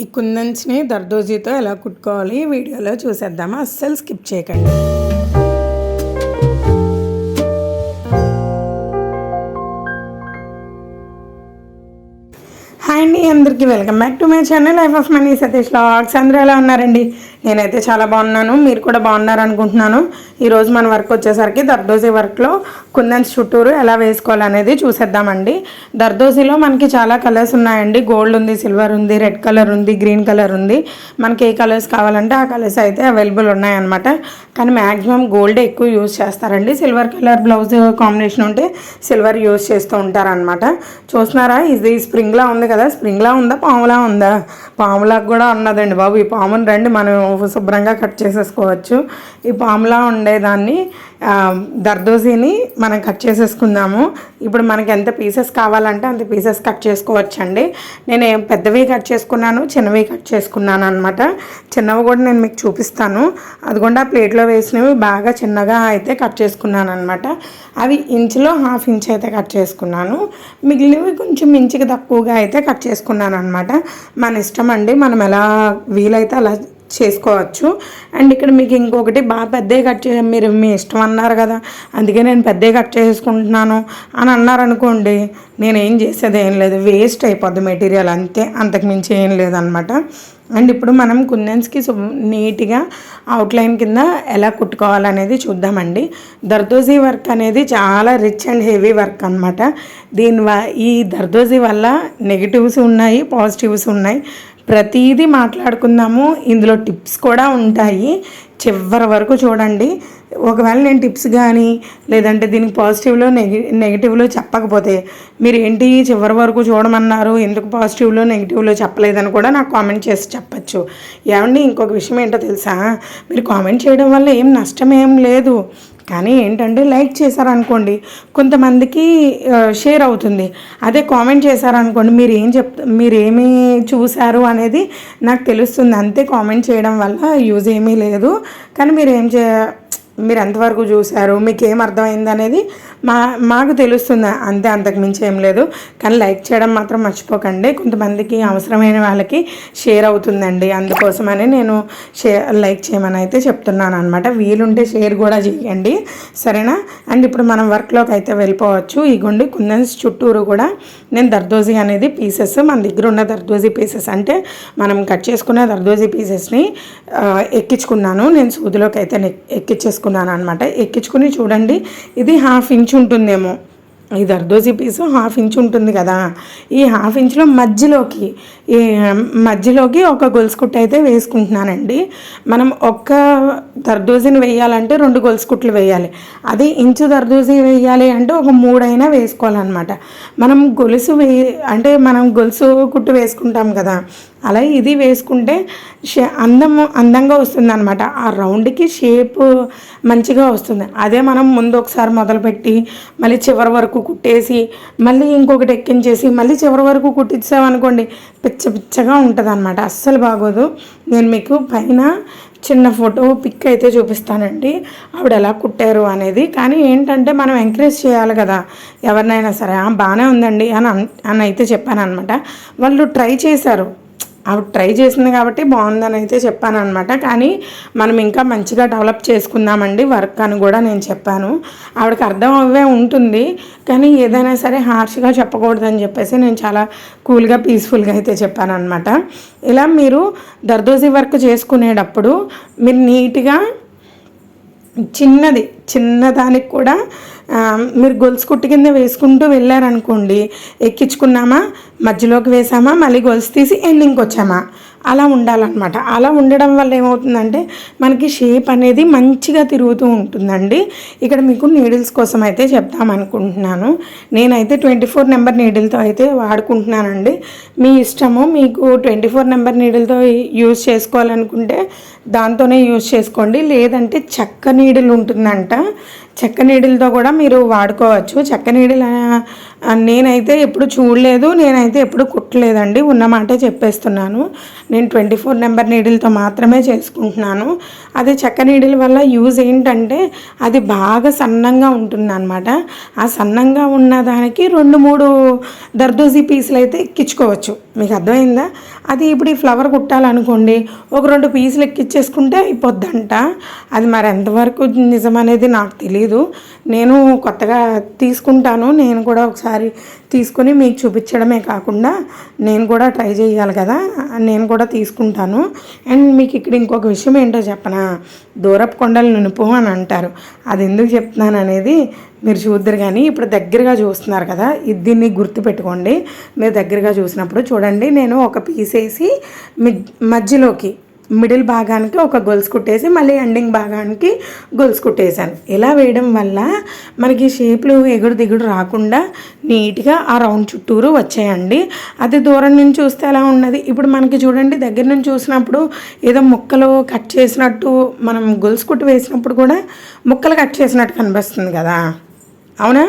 ఈ కుందన్స్ని దర్దోజీతో ఎలా కుట్టుకోవాలి వీడియోలో చూసేద్దామా, అస్సలు స్కిప్ చేయకండి. హాయ్ అండి, అందరికీ welcome back to my channel life of money Satish vlogs. అందరూ ఎలా ఉన్నారండి? నేనైతే చాలా బాగున్నాను, మీరు కూడా బాగున్నారు అనుకుంటున్నాను. ఈరోజు మన వర్క్ వచ్చేసరికి దర్దోజీ వర్క్లో కుందన్స్ చుట్టూరు ఎలా వేసుకోవాలనేది చూసేద్దామండి. దర్దోజీలో మనకి చాలా కలర్స్ ఉన్నాయండి. గోల్డ్ ఉంది, సిల్వర్ ఉంది, రెడ్ కలర్ ఉంది, గ్రీన్ కలర్ ఉంది. మనకి ఏ కలర్స్ కావాలంటే ఆ కలర్స్ అయితే అవైలబుల్ ఉన్నాయన్నమాట. కానీ మ్యాక్సిమం గోల్డే ఎక్కువ యూజ్ చేస్తారండి. సిల్వర్ కలర్ బ్లౌజ్ కాంబినేషన్ ఉంటే సిల్వర్ యూజ్ చేస్తూ ఉంటారనమాట. చూస్తున్నారా, ఇది స్ప్రింగ్లా ఉంది కదా, స్ప్రింగ్లా ఉందా పాములా ఉందా? పాములాగా కూడా ఉన్నదండి బాబు. ఈ పాముని రండి మనం శుభ్రంగా కట్ చేసేసుకోవచ్చు. ఈ పాములా ఉండేదాన్ని దర్దోజీని మనం కట్ చేసేసుకుందాము. ఇప్పుడు మనకి ఎంత పీసెస్ కావాలంటే అంత పీసెస్ కట్ చేసుకోవచ్చండి. నేను పెద్దవి కట్ చేసుకున్నాను, చిన్నవి కట్ చేసుకున్నాను అనమాట. చిన్నవి కూడా నేను మీకు చూపిస్తాను. అదిగోండి, ఆ ప్లేట్లో వేసినవి బాగా చిన్నగా అయితే కట్ చేసుకున్నాను అనమాట. అవి ఇంచులో 1/2 ఇంచ్ అయితే కట్ చేసుకున్నాను. మిగిలినవి కొంచెం ఇంచుకి తక్కువగా అయితే కట్ చేసుకున్నాను అనమాట. మన ఇష్టం అండి, మనం ఎలా వీలైతే అలా చేసుకోవచ్చు. అండ్ ఇక్కడ మీకు ఇంకొకటి, బాగా పెద్దవి కట్ మీరు మీ ఇష్టం అన్నారు కదా, అందుకే నేను పెద్దవి కట్ చేసుకుంటున్నాను అని అన్నారనుకోండి, నేనేం చేసేది ఏం లేదు, వేస్ట్ అయిపోద్ది మెటీరియల్, అంతే, అంతకుమించి ఏం లేదనమాట. అండ్ ఇప్పుడు మనం కుందన్స్కి నీట్గా అవుట్లైన్ కింద ఎలా కుట్టుకోవాలనేది చూద్దామండి. దర్దోజీ వర్క్ అనేది చాలా రిచ్ అండ్ హెవీ వర్క్ అనమాట. ఈ దర్దోజీ వల్ల నెగిటివ్స్ ఉన్నాయి, పాజిటివ్స్ ఉన్నాయి. ప్రతిదీ మాట్లాడుకుందాము. ఇందులో టిప్స్ కూడా ఉంటాయి, చివరి వరకు చూడండి. ఒకవేళ నేను టిప్స్ కానీ లేదంటే దీనికి పాజిటివ్లో నెగిటివ్లో చెప్పకపోతే మీరు ఏంటి చివరి వరకు చూడమన్నారు, ఎందుకు పాజిటివ్లో నెగిటివ్లో చెప్పలేదని కూడా నాకు కామెంట్ చేసి చెప్పచ్చు. ఏమండి, ఇంకొక విషయం ఏంటో తెలుసా, మీరు కామెంట్ చేయడం వల్ల ఏం నష్టం ఏం లేదు. కానీ ఏంటంటే లైక్ చేశారనుకోండి కొంతమందికి షేర్ అవుతుంది. అదే కామెంట్ చేశారనుకోండి, మీరేమి చూశారు అనేది నాకు తెలుస్తుంది. అంతే, కామెంట్ చేయడం వల్ల యూజ్ ఏమీ లేదు. కానీ మీరు ఎంతవరకు చూశారు, మీకు ఏం అర్థమైంది అనేది మాకు తెలుస్తుంది, అంతే, అంతకుమించి ఏం లేదు. కానీ లైక్ చేయడం మాత్రం మర్చిపోకండి. కొంతమందికి అవసరమైన వాళ్ళకి షేర్ అవుతుందండి, అందుకోసమని నేను లైక్ చేయమని అయితే చెప్తున్నాను అనమాట. వీలుంటే షేర్ కూడా చేయండి, సరేనా? అండ్ ఇప్పుడు మనం వర్క్లోకి అయితే వెళ్ళిపోవచ్చు. ఈ గుండి కుందన్స్ చుట్టూరు కూడా నేను దర్దోజీ అనేది పీసెస్, మన దగ్గర ఉన్న దర్దోజీ పీసెస్ అంటే మనం కట్ చేసుకున్న దర్దోజీ పీసెస్ని ఎక్కించుకున్నాను. నేను సూదిలోకి అయితే ఎక్కించేసుకున్నాను అనమాట. ఎక్కించుకుని చూడండి, ఇది 1/2 ఇంచ్ ఉంటుందేమో. ఈ దర్దోజీ పీసు 1/2 ఇంచ్ ఉంటుంది కదా, ఈ 1/2 ఇంచ్లో మధ్యలోకి ఒక గొలుసు కుట్టు అయితే వేసుకుంటున్నానండి. మనం ఒక్క దర్దోజీని వేయాలంటే 2 గొలుసు కుట్లు వేయాలి. అదే ఇంచు దర్దోజీ వేయాలి అంటే ఒక 3 అయినా వేసుకోవాలన్నమాట. మనం మనం గొలుసు కుట్టు వేసుకుంటాం కదా, అలా ఇది వేసుకుంటే అందంగా వస్తుంది అనమాట. ఆ రౌండ్కి షేప్ మంచిగా వస్తుంది. అదే మనం ముందు ఒకసారి మొదలుపెట్టి మళ్ళీ చివరి వరకు కుట్టేసి మళ్ళీ ఇంకొకటి ఎక్కించేసి మళ్ళీ చివరి వరకు కుట్టించామనుకోండి, పిచ్చగా ఉంటుంది అనమాట, అస్సలు బాగోదు. నేను మీకు పైన చిన్న ఫోటో పిక్ అయితే చూపిస్తానండి, ఆవిడ ఎలా కుట్టారు అనేది. కానీ ఏంటంటే మనం ఎంకరేజ్ చేయాలి కదా ఎవరినైనా సరే. బాగానే ఉందండి అని అయితే చెప్పాను అనమాట. వాళ్ళు ట్రై చేశారు, ఆవిడ ట్రై చేసింది కాబట్టి బాగుందని అయితే చెప్పాను అనమాట. కానీ మనం ఇంకా మంచిగా డెవలప్ చేసుకుందామండి వర్క్ అని కూడా నేను చెప్పాను. ఆవిడకి అర్థం అవే ఉంటుంది, కానీ ఏదైనా సరే హార్ష్గా చెప్పకూడదని చెప్పేసి నేను చాలా కూల్గా పీస్ఫుల్గా అయితే చెప్పాను అనమాట. ఇలా మీరు దర్దోజీ వర్క్ చేసుకునేటప్పుడు మీరు నీట్గా చిన్నదానికి కూడా మీరు గొలుసు కుట్టు కింద వేసుకుంటూ వెళ్ళారనుకోండి, ఎక్కించుకున్నామా, మధ్యలోకి వేసామా, మళ్ళీ గొలుసు తీసి ఎండింగ్కి వచ్చామా, అలా ఉండాలన్నమాట. అలా ఉండడం వల్ల ఏమవుతుందంటే మనకి షేప్ అనేది మంచిగా తిరుగుతూ ఉంటుందండి. ఇక్కడ మీకు నీడిల్స్ కోసం అయితే చెప్తామనుకుంటున్నాను. నేనైతే 24 నెంబర్ నీడిల్తో అయితే వాడుకుంటున్నానండి. మీ ఇష్టము, మీకు 24 నెంబర్ నీడిల్తో యూజ్ చేసుకోవాలనుకుంటే దాంతోనే యూజ్ చేసుకోండి. లేదంటే చెక్క నీడిల్ ఉంటుందంట, చెక్క నీడిల్తో కూడా మీరు వాడుకోవచ్చు. చెక్క నీడిల్ నేనైతే ఎప్పుడు చూడలేదు, నేనైతే ఎప్పుడు కుట్టలేదండి, ఉన్నమాటే చెప్పేస్తున్నాను. నేను 24 నెంబర్ నీడిల్తో మాత్రమే చేసుకుంటున్నాను. అది చెక్క నీడిల్ వల్ల యూజ్ ఏంటంటే అది బాగా సన్నంగా ఉంటుందన్నమాట. ఆ సన్నంగా ఉన్న దానికి 2-3 దర్దోజీ పీసులు అయితే ఎక్కించుకోవచ్చు. మీకు అర్థమైందా? అది ఇప్పుడు ఈ ఫ్లవర్ కుట్టాలనుకోండి, ఒక 2 పీసులు ఎక్కిచ్చేసుకుంటే అయిపోద్దంట. అది మరి ఎంతవరకు నిజమనేది నాకు తెలీదు. నేను కొత్తగా తీసుకుంటాను. నేను కూడా ఒకసారి తీసుకొని మీకు చూపించడమే కాకుండా నేను కూడా ట్రై చేయాలి కదా, నేను కూడా తీసుకుంటాను. అండ్ మీకు ఇక్కడ ఇంకొక విషయం ఏంటో చెప్పనా, దూరపు కొండలు నునుపు అని అంటారు. అది ఎందుకు చెప్తున్నాను అనేది మీరు చూద్దరు. కానీ ఇప్పుడు దగ్గరగా చూస్తున్నారు కదా, దీన్ని గుర్తుపెట్టుకోండి. మీరు దగ్గరగా చూసినప్పుడు చూడండి, నేను ఒక పీస్ వేసి మధ్యలోకి మిడిల్ భాగానికి ఒక గొలుసు కుట్టేసి మళ్ళీ ఎండింగ్ భాగానికి గొలుసు కుట్టేశాను. ఇలా వేయడం వల్ల మనకి షేప్లు ఎగుడు దిగుడు రాకుండా నీట్గా ఆ రౌండ్ చుట్టూరు వచ్చాయండి. అది దూరం నుంచి చూస్తే ఎలా ఉన్నది, ఇప్పుడు మనకి చూడండి దగ్గర నుంచి చూసినప్పుడు ఏదో ముక్కలు కట్ చేసినట్టు, మనం గొలుసు కుట్టు వేసినప్పుడు కూడా ముక్కలు కట్ చేసినట్టు కనిపిస్తుంది కదా, అవునా?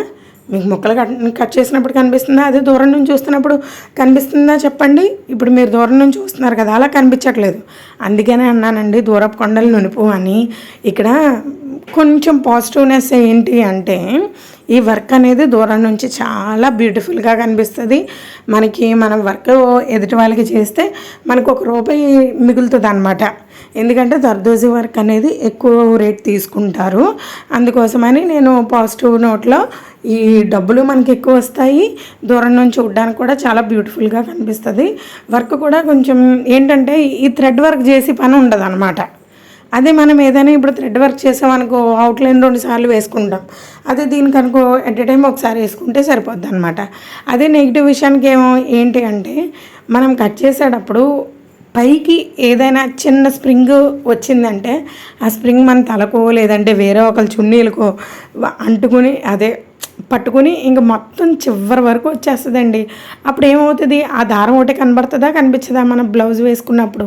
మీకు ముక్కలు కట్ చేసినప్పుడు కనిపిస్తుందా, అదే దూరం నుంచి చూస్తున్నప్పుడు కనిపిస్తుందా చెప్పండి. ఇప్పుడు మీరు దూరం నుంచి చూస్తున్నారు కదా, అలా కనిపించట్లేదు. అందుకనే అన్నానండి దూరపు కొండలు నునుపు అని. ఇక్కడ కొంచెం పాజిటివ్నెస్ ఏంటి అంటే, ఈ వర్క్ అనేది దూరం నుంచి చాలా బ్యూటిఫుల్గా కనిపిస్తుంది. మనకి మనం వర్క్ ఎదుటి వాళ్ళకి చేస్తే మనకు ₹1 మిగులుతుంది అనమాట. ఎందుకంటే దర్దోజీ వర్క్ అనేది ఎక్కువ రేట్ తీసుకుంటారు. అందుకోసమని నేను పాజిటివ్ నోట్లో ఈ డబ్బులు మనకి ఎక్కువ వస్తాయి, దూరం నుంచి చూడడానికి కూడా చాలా బ్యూటిఫుల్గా కనిపిస్తుంది. వర్క్ కూడా కొంచెం ఏంటంటే ఈ థ్రెడ్ వర్క్ చేసి పని ఉండదు అనమాట. అదే మనం ఏదైనా ఇప్పుడు థ్రెడ్ వర్క్ చేసామనుకో, అవుట్లైన్ 2 సార్లు వేసుకుంటాం. అదే దీనికి అనుకో ఎట్ ఎ టైం ఒకసారి వేసుకుంటే సరిపోద్ది అనమాట. అదే నెగిటివ్ విషయానికి ఏంటి అంటే, మనం కట్ చేసేటప్పుడు పైకి ఏదైనా చిన్న స్ప్రింగ్ వచ్చిందంటే ఆ స్ప్రింగ్ మన తలకో లేదంటే వేరే ఒకరి చున్నీలకో అంటుకుని అదే పట్టుకుని ఇంక మొత్తం చివరి వరకు వచ్చేస్తుందండి. అప్పుడు ఏమవుతుంది, ఆ దారం ఒకటి కనబడుతుందా కనిపించదా మన బ్లౌజ్ వేసుకున్నప్పుడు?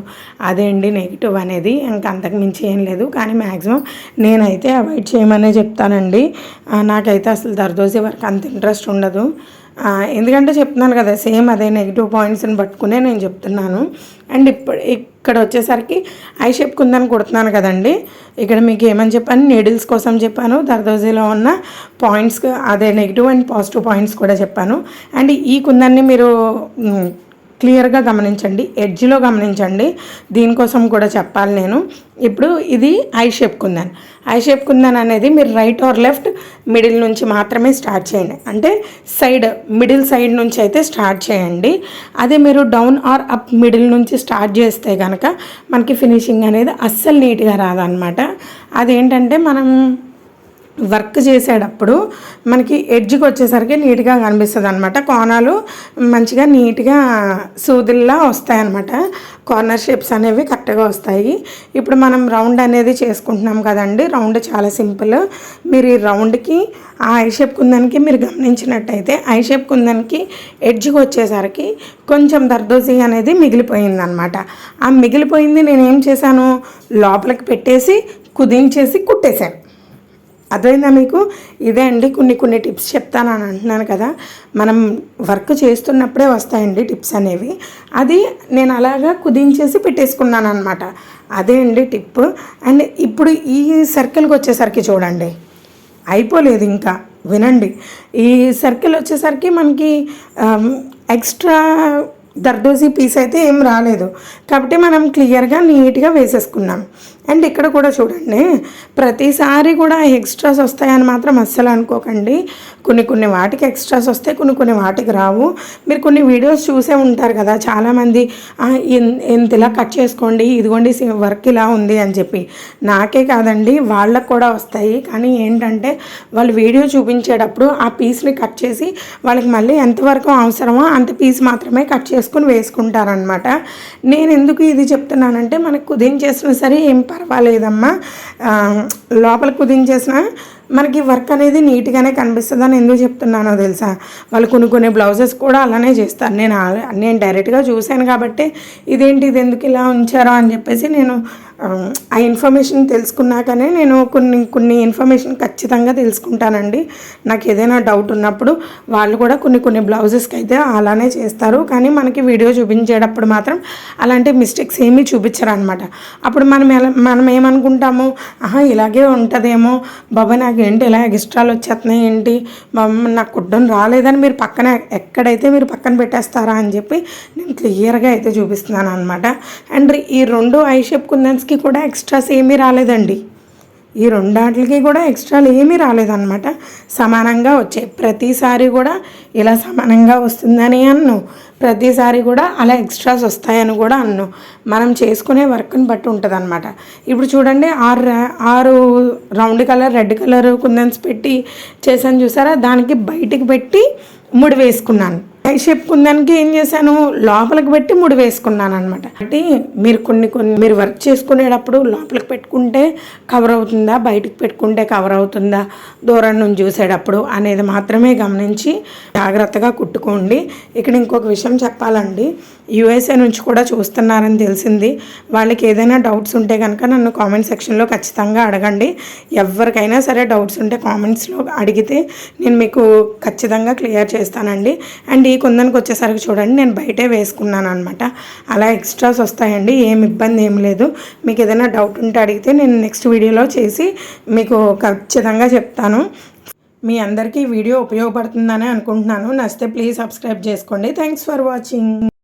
అదే అండి నెగిటివ్ అనేది, ఇంకా అంతకు మించి ఏం లేదు. కానీ మ్యాక్సిమం నేనైతే అవాయిడ్ చేయమనే చెప్తానండి. నాకైతే అసలు దర్దోజీ వర్క్ అంత ఇంట్రెస్ట్ ఉండదు. ఎందుకంటే చెప్తున్నాను కదా, సేమ్ అదే నెగిటివ్ పాయింట్స్ని పట్టుకునే నేను చెప్తున్నాను. అండ్ ఇక్కడ వచ్చేసరికి ఐ షేప్ కుందని కుడుతున్నాను కదండి. ఇక్కడ మీకు ఏమని చెప్పాను, నీడిల్స్ కోసం చెప్పాను, దర్దోజీలో ఉన్న పాయింట్స్ అదే నెగిటివ్ అండ్ పాజిటివ్ పాయింట్స్ కూడా చెప్పాను. అండ్ ఈ కుందాన్ని మీరు క్లియర్గా గమనించండి, ఎడ్జ్లో గమనించండి, దీనికోసం కూడా చెప్పాలి నేను. ఇప్పుడు ఇది I shape kundan. I shape kundan అనేది మీరు రైట్ ఆర్ లెఫ్ట్ మిడిల్ నుంచి మాత్రమే స్టార్ట్ చేయండి. అంటే మిడిల్ సైడ్ నుంచి అయితే స్టార్ట్ చేయండి. అదే మీరు డౌన్ ఆర్ అప్ మిడిల్ నుంచి స్టార్ట్ చేస్తే కనుక మనకి ఫినిషింగ్ అనేది అస్సలు నీట్గా రాదనమాట. అదేంటంటే మనం వర్క్ చేసేటప్పుడు మనకి ఎడ్జ్కి వచ్చేసరికి నీట్గా కనిపిస్తుంది అనమాట. కోణాలు మంచిగా నీట్గా సూదుల్లా వస్తాయన్నమాట. కార్నర్ షేప్స్ అనేవి కరెక్ట్గా వస్తాయి. ఇప్పుడు మనం రౌండ్ అనేది చేసుకుంటున్నాం కదండి. రౌండ్ చాలా సింపుల్. మీరు ఈ రౌండ్కి ఆ ఐ షేప్ కుందానికి మీరు గమనించినట్టయితే ఐ షేప్ కుందానికి ఎడ్జ్కి వచ్చేసరికి కొంచెం దర్దోజీ అనేది మిగిలిపోయిందనమాట. ఆ మిగిలిపోయింది నేనేం చేశాను, లోపలికి పెట్టేసి కుదించేసి కుట్టేశాను. అదైనా మీకు ఇదే అండి, కొన్ని టిప్స్ చెప్తానని అంటున్నాను కదా, మనం వర్క్ చేస్తున్నప్పుడే వస్తాయండి టిప్స్ అనేవి. అది నేను అలాగా కుదించేసి పెట్టేసుకున్నాను అనమాట. అదే అండి టిప్. అండ్ ఇప్పుడు ఈ సర్కిల్కి వచ్చేసరికి చూడండి, అయిపోలేదు ఇంకా, వినండి. ఈ సర్కిల్ వచ్చేసరికి మనకి ఎక్స్ట్రా దర్దోజీ పీస్ అయితే ఏం రాలేదు కాబట్టి మనం క్లియర్గా నీట్గా వేసేసుకున్నాం. అండ్ ఇక్కడ కూడా చూడండి, ప్రతిసారి కూడా ఎక్స్ట్రాస్ వస్తాయని మాత్రం అస్సలు అనుకోకండి. కొన్ని వాటికి ఎక్స్ట్రాస్ వస్తాయి, కొన్ని వాటికి రావు. మీరు కొన్ని వీడియోస్ చూసే ఉంటారు కదా, చాలామంది ఇంతలా కట్ చేసుకోండి, ఇదిగోండి వర్క్ ఇలా ఉంది అని చెప్పి. నాకే కాదండి వాళ్ళకు కూడా వస్తాయి. కానీ ఏంటంటే వాళ్ళు వీడియో చూపించేటప్పుడు ఆ పీస్ని కట్ చేసి వాళ్ళకి మళ్ళీ ఎంతవరకు అవసరమో అంత పీస్ మాత్రమే కట్ చేసుకుని వేసుకుంటారనమాట. నేను ఎందుకు ఇది చెప్తున్నానంటే, మనకు కుదించేసినా సరే ఏం పర్వాలేదమ్మా, లోపల కుదించేసిన మనకి వర్క్ అనేది నీట్గానే కనిపిస్తుంది అని ఎందుకు చెప్తున్నానో తెలుసా, వాళ్ళు కొన్ని బ్లౌజెస్ కూడా అలానే చేస్తారు. నేను డైరెక్ట్గా చూశాను కాబట్టి ఇది ఎందుకు ఇలా ఉంచారో అని చెప్పేసి నేను ఆ ఇన్ఫర్మేషన్ తెలుసుకున్నాకనే నేను కొన్ని ఇన్ఫర్మేషన్ ఖచ్చితంగా తెలుసుకుంటానండి. నాకు ఏదైనా డౌట్ ఉన్నప్పుడు వాళ్ళు కూడా కొన్ని బ్లౌజెస్కి అయితే అలానే చేస్తారు. కానీ మనకి వీడియో చూపించేటప్పుడు మాత్రం అలాంటి మిస్టేక్స్ ఏమీ చూపించరు అనమాట. అప్పుడు మనం ఏమనుకుంటాము, ఇలాగే ఉంటుందేమో, బాబా నాకు నాకు ఏంటి ఇలా ఎక్స్ట్రాలు వచ్చేస్తున్నాయి ఏంటి నాకు కుట్టడం రాలేదని మీరు పక్కన ఎక్కడైతే మీరు పక్కన పెట్టేస్తారా అని చెప్పి నేను క్లియర్గా అయితే చూపిస్తున్నాను అనమాట. అండ్ ఈ 2 ఐ షేప్ కుందన్స్కి కూడా ఎక్స్ట్రాస్ ఏమీ రాలేదండి. ఈ 2 వాటికి కూడా ఎక్స్ట్రాలు ఏమీ రాలేదన్నమాట. సమానంగా వచ్చాయి. ప్రతిసారి కూడా ఇలా సమానంగా వస్తుందని అన్ను, ప్రతిసారి కూడా అలా ఎక్స్ట్రాస్ వస్తాయని కూడా అన్ను. మనం చేసుకునే వర్క్ని బట్టి ఉంటుంది అనమాట. ఇప్పుడు చూడండి 6 రౌండ్ కలర్ రెడ్ కలర్ కుందన్స్ పెట్టి చేశాను చూసారా, దానికి బయటికి పెట్టి ముడి వేసుకున్నాను. ఐ షేప్ కుందానికి ఏం చేశాను, లోపలికి పెట్టి ముడి వేసుకున్నాను అనమాట. అంటే మీరు కొన్ని మీరు వర్క్ చేసుకునేటప్పుడు లోపలికి పెట్టుకుంటే కవర్ అవుతుందా, బయటికి పెట్టుకుంటే కవర్ అవుతుందా, దూరం నుంచి చూసేటప్పుడు అనేది మాత్రమే గమనించి జాగ్రత్తగా కుట్టుకోండి. ఇక్కడ ఇంకొక విషయం చెప్పాలండి, యూఎస్ఏ నుంచి కూడా చూస్తున్నారని తెలిసింది. వాళ్ళకి ఏదైనా డౌట్స్ ఉంటే కనుక నన్ను కామెంట్ సెక్షన్లో ఖచ్చితంగా అడగండి. ఎవరికైనా సరే డౌట్స్ ఉంటే కామెంట్స్లో అడిగితే నేను మీకు ఖచ్చితంగా క్లియర్ చేస్తానండి. అండ్ ఈ కుందనికి వచ్చేసరికి చూడండి, నేను బయటే వేసుకున్నాను అనమాట. అలా ఎక్స్ట్రాస్ వస్తాయండి, ఏమి ఇబ్బంది ఏం లేదు. మీకు ఏదైనా డౌట్ ఉంటే అడిగితే నేను నెక్స్ట్ వీడియోలో చేసి మీకు ఖచ్చితంగా చెప్తాను. మీ అందరికీ వీడియో ఉపయోగపడుతుందని అనుకుంటున్నాను. నచ్చితే ప్లీజ్ సబ్స్క్రైబ్ చేసుకోండి. Thanks for watching.